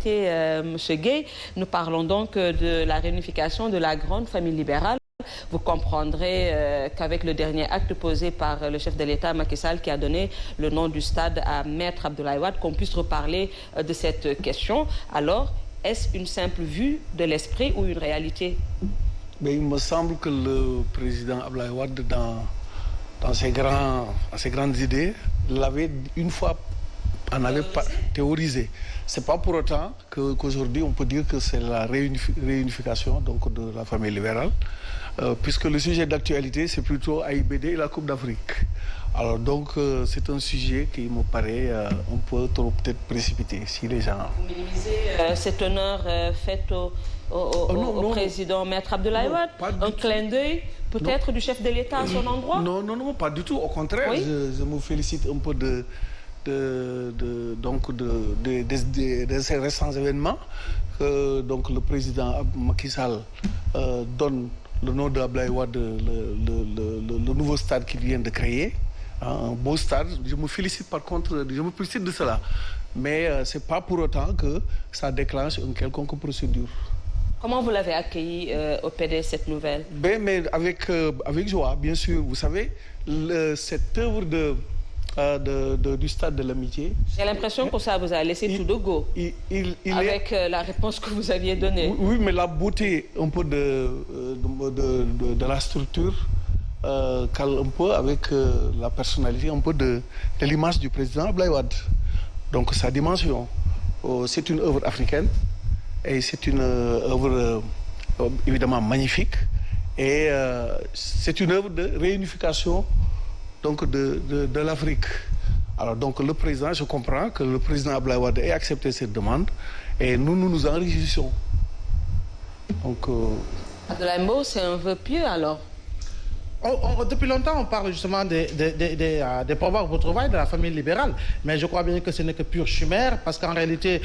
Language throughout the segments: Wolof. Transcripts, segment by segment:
l'actualité, Monsieur Gueye. Nous parlons donc de la réunification de la grande famille libérale. Vous comprendrez qu'avec le dernier acte posé par le chef de l'État, Macky Sall, qui a donné le nom du stade à Maître Abdoulaye Wade, qu'on puisse reparler de cette question. Alors, est-ce une simple vue de l'esprit ou une réalité? Mais il me semble que le président Abdoulaye Wade, dans ses grandes idées, l'avait une fois théorisé. C'est pas pour autant qu'aujourd'hui on peut dire que c'est la réunification donc de la famille libérale, puisque le sujet d'actualité c'est plutôt AIBD et la Coupe d'Afrique. Alors donc c'est un sujet qui me paraît un peu trop peut-être précipité si les gens. Vous minimisez cet honneur fait au président Maître Abdoulaye Wade, un clin d'œil peut-être du chef de l'État à son endroit? Non, pas du tout. Au contraire, oui? je me félicite un peu de ces récents événements. Donc le président Macky Sall donne le nom de Abdoulaye Wade, le nouveau stade qu'il vient de créer, un beau stade. Je me félicite par contre, je me félicite de cela. Mais c'est pas pour autant que ça déclenche une quelconque procédure. Comment vous l'avez accueilli au PDS, cette nouvelle? Mais avec joie, bien sûr. Vous savez, cette œuvre du stade de l'amitié. J'ai l'impression que ça vous a laissé tout de go avec la réponse que vous aviez donnée. Oui, mais la beauté un peu de la structure cale un peu avec la personnalité un peu de l'image du président Abdoulaye Wade. Donc sa dimension, c'est une œuvre africaine et c'est une œuvre évidemment magnifique et c'est une œuvre de réunification donc de l'Afrique. Alors donc le président, je comprends que le président Abdoulaye Wade ait accepté cette demande et nous nous en réjouissons. Donc Abdoulaye Mbow, c'est un vœu pieux alors? Depuis longtemps, on parle justement des probables retrouvailles de la famille libérale. Mais je crois bien que ce n'est que pure chimère, parce qu'en réalité,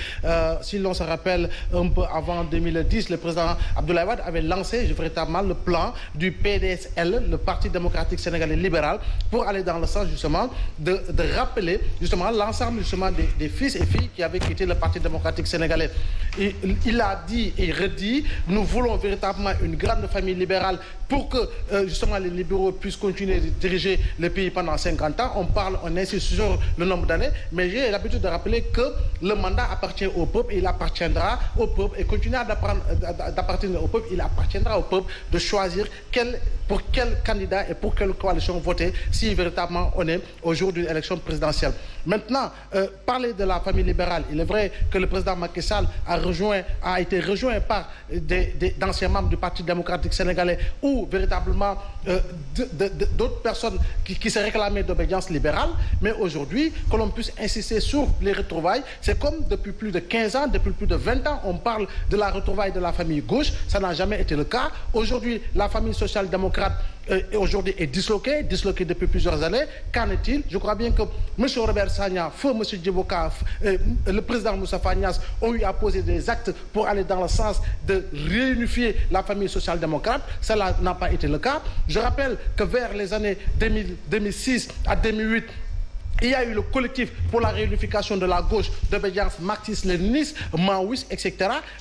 si l'on se rappelle un peu avant 2010, le président Abdoulaye Wade avait lancé véritablement le plan du PDSL, le Parti démocratique sénégalais libéral, pour aller dans le sens justement de rappeler justement l'ensemble justement des fils et filles qui avaient quitté le Parti démocratique sénégalais. Et il a dit et redit, nous voulons véritablement une grande famille libérale pour que justement les libéraux puissent continuer de diriger le pays pendant 50 ans. On insiste sur le nombre d'années, mais j'ai l'habitude de rappeler que le mandat appartient au peuple, il appartiendra au peuple et continuer d'appartenir au peuple, il appartiendra au peuple de choisir pour quel candidat et pour quelle coalition voter si véritablement on est au jour d'une élection présidentielle. Maintenant, parler de la famille libérale, il est vrai que le président Macky Sall a été rejoint par d'anciens membres du Parti démocratique sénégalais ou véritablement d'autres personnes qui se réclamaient d'obédience libérale, mais aujourd'hui, que l'on puisse insister sur les retrouvailles, c'est comme depuis plus de 15 ans, depuis plus de 20 ans, on parle de la retrouvaille de la famille gauche, ça n'a jamais été le cas. Aujourd'hui, la famille social-démocrate aujourd'hui est disloquée depuis plusieurs années. Qu'en est-il? Je crois bien que M. Robert Sagna, feu M. Djiboka, le président Moustapha Niasse ont eu à poser des actes pour aller dans le sens de réunifier la famille social-démocrate. Cela n'a pas été le cas. Je rappelle que vers les années 2006 à 2008, il y a eu le collectif pour la réunification de la gauche d'obédience marxiste-léniniste, maoïste, etc.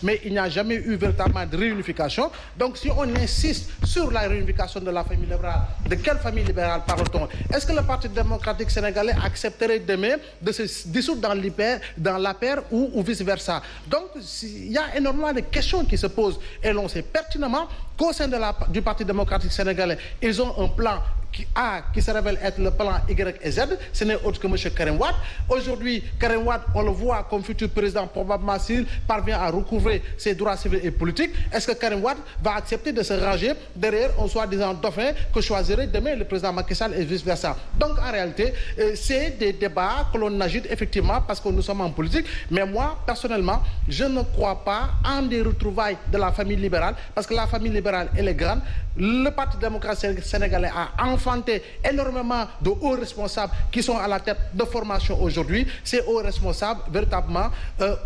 Mais il n'y a jamais eu véritablement de réunification. Donc si on insiste sur la réunification de la famille libérale, de quelle famille libérale parle-t-on? Est-ce que le Parti démocratique sénégalais accepterait demain de se dissoudre dans l'APR ou vice-versa? Donc il y a énormément de questions qui se posent. Et l'on sait pertinemment qu'au sein du Parti démocratique sénégalais, ils ont un plan qui se révèle être le plan Y et Z, ce n'est autre que M. Karim Wade. Aujourd'hui, Karim Wade, on le voit comme futur président, probablement s'il parvient à recouvrer ses droits civils et politiques. Est-ce que Karim Wade va accepter de se ranger derrière un soi-disant dauphin que choisirait demain le président Macky Sall et vice-versa? Donc en réalité, c'est des débats que l'on agite effectivement parce que nous sommes en politique. Mais moi, personnellement, je ne crois pas en des retrouvailles de la famille libérale parce que la famille libérale, elle est grande. Le Parti démocratique sénégalais a enfanté énormément de hauts responsables qui sont à la tête de formation aujourd'hui. Ces hauts responsables, véritablement,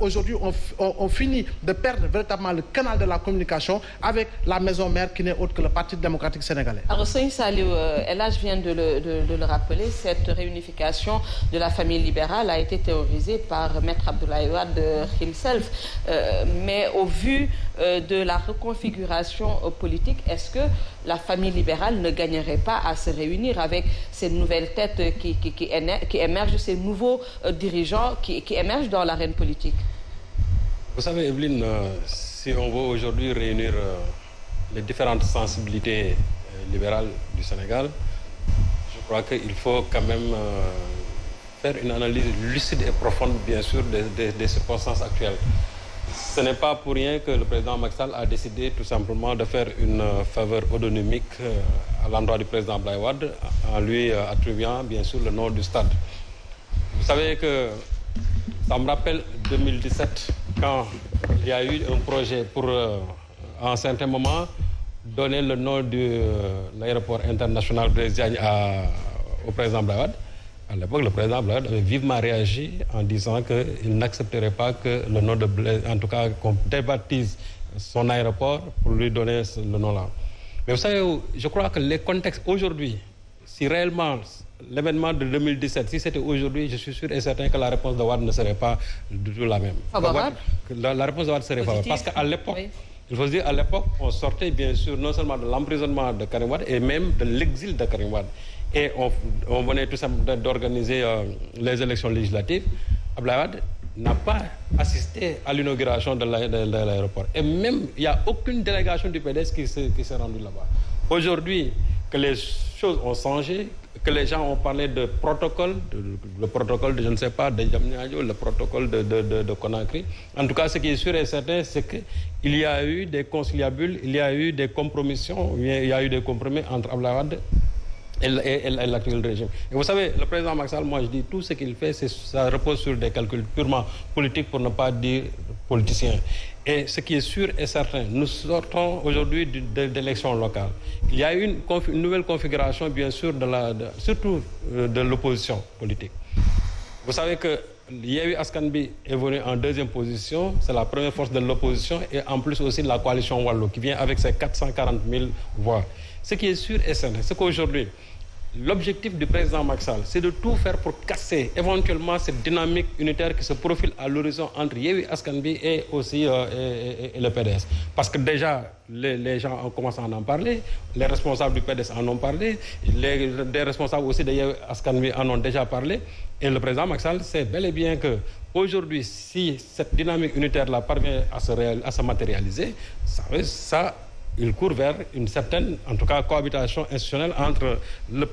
aujourd'hui, on finit de perdre véritablement le canal de la communication avec la maison mère qui n'est autre que le Parti démocratique sénégalais. Alors, Seigne Saliou, Elhadj vient de le rappeler, cette réunification de la famille libérale a été théorisée par Maître Abdoulaye Wade himself. Mais au vu de la reconfiguration politique, est-ce que la famille libérale ne gagnerait pas à se réunir avec ces nouvelles têtes qui émergent, ces nouveaux dirigeants qui émergent dans l'arène politique? Vous savez, Evelyne, si on veut aujourd'hui réunir les différentes sensibilités libérales du Sénégal, je crois qu'il faut quand même faire une analyse lucide et profonde, bien sûr, des circonstances actuelles. Ce n'est pas pour rien que le président Macky Sall a décidé tout simplement de faire une faveur odonymique à l'endroit du président Abdoulaye Wade, en lui attribuant bien sûr le nom du stade. Vous savez que ça me rappelle 2017, quand il y a eu un projet pour, à un certain moment, donner le nom de l'aéroport international Blaise Diagne au président Abdoulaye Wade. À l'époque, le président Abdoulaye Wade avait vivement réagi en disant qu'il n'accepterait pas que le nom de Blaise, en tout cas qu'on débaptise son aéroport pour lui donner le nom-là. Mais vous savez, je crois que les contextes aujourd'hui, si réellement l'événement de 2017, si c'était aujourd'hui, je suis sûr et certain que la réponse de Wade ne serait pas du tout la même. La réponse de Wade serait favorable. Parce qu'à l'époque, oui. Il faut se dire, à l'époque, on sortait bien sûr non seulement de l'emprisonnement de Karim Wade et même de l'exil de Karim Wade. Et on venait tout simplement d'organiser les élections législatives. Abdoulaye Wade n'a pas assisté à l'inauguration de l'aéroport. Et même, il n'y a aucune délégation du PDS qui s'est rendue là-bas. Aujourd'hui, que les choses ont changé, que les gens ont parlé de protocole, le protocole de, je ne sais pas, de Diamniadio, le protocole de Conakry. En tout cas, ce qui est sûr et certain, c'est qu'il y a eu des conciliabules, il y a eu des compromissions, il y a eu des compromis entre Abdoulaye Wade et l'actuel régime. Et vous savez, le président Macky Sall, moi je dis, tout ce qu'il fait, ça repose sur des calculs purement politiques, pour ne pas dire politiciens. Et ce qui est sûr et certain, nous sortons aujourd'hui d'élections locales. Il y a eu une nouvelle configuration, bien sûr, surtout de l'opposition politique. Vous savez que Yewwi Askan Wi est venu en deuxième position, c'est la première force de l'opposition, et en plus aussi la coalition Wallu, qui vient avec ses 440 000 voix. Ce qui est sûr et certain, c'est qu'aujourd'hui, l'objectif du président Macky Sall, c'est de tout faire pour casser éventuellement cette dynamique unitaire qui se profile à l'horizon entre Yewwi Askan Wi et aussi et le PDS. Parce que déjà, les gens ont commencé à en parler, les responsables du PDS en ont parlé, des responsables aussi de Yewwi Askan Wi en ont déjà parlé. Et le président Macky Sall sait bel et bien qu'aujourd'hui, si cette dynamique unitaire-là parvient à se matérialiser, il court vers une certaine, en tout cas, cohabitation institutionnelle entre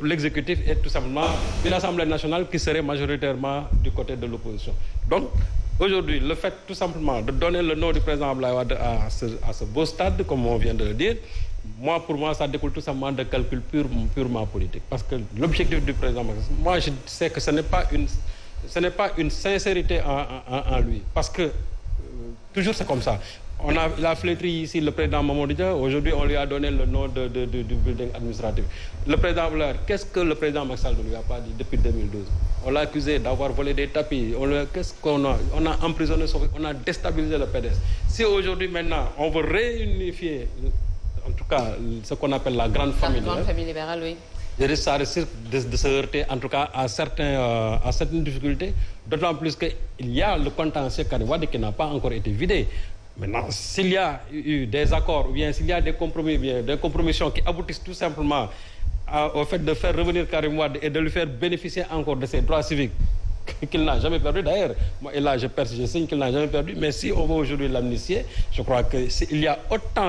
l'exécutif et tout simplement une Assemblée nationale qui serait majoritairement du côté de l'opposition. Donc, aujourd'hui, le fait tout simplement de donner le nom du président Abdoulaye Wade à ce beau stade, comme on vient de le dire, pour moi, ça découle tout simplement de calculs purement politiques. Parce que l'objectif du président, moi, je sais que ce n'est pas une sincérité en lui. Parce que toujours c'est comme ça. Il a flétri ici le président Mamadou Dia. Aujourd'hui, on lui a donné le nom du building administratif. Le président Abdoulaye, qu'est-ce que le président Macky Sall ne lui a pas dit depuis 2012? On l'a accusé d'avoir volé des tapis. Qu'est-ce qu'on a? On a emprisonné, on a déstabilisé le PDS. Si aujourd'hui, maintenant, on veut réunifier, en tout cas, ce qu'on appelle la grande famille. La grande famille libérale, oui. Ça risque de se heurter, en tout cas, à certaines difficultés. D'autant plus qu'il y a le contentieux Karim Wade qui n'a pas encore été vidé. Maintenant, s'il y a eu des accords, ou bien s'il y a des compromis, bien des compromissions qui aboutissent tout simplement au fait de faire revenir Karim Wade et de lui faire bénéficier encore de ses droits civiques qu'il n'a jamais perdu. D'ailleurs, moi, et là, je signe qu'il n'a jamais perdu. Mais si on veut aujourd'hui l'amnistier, je crois qu'il y a autant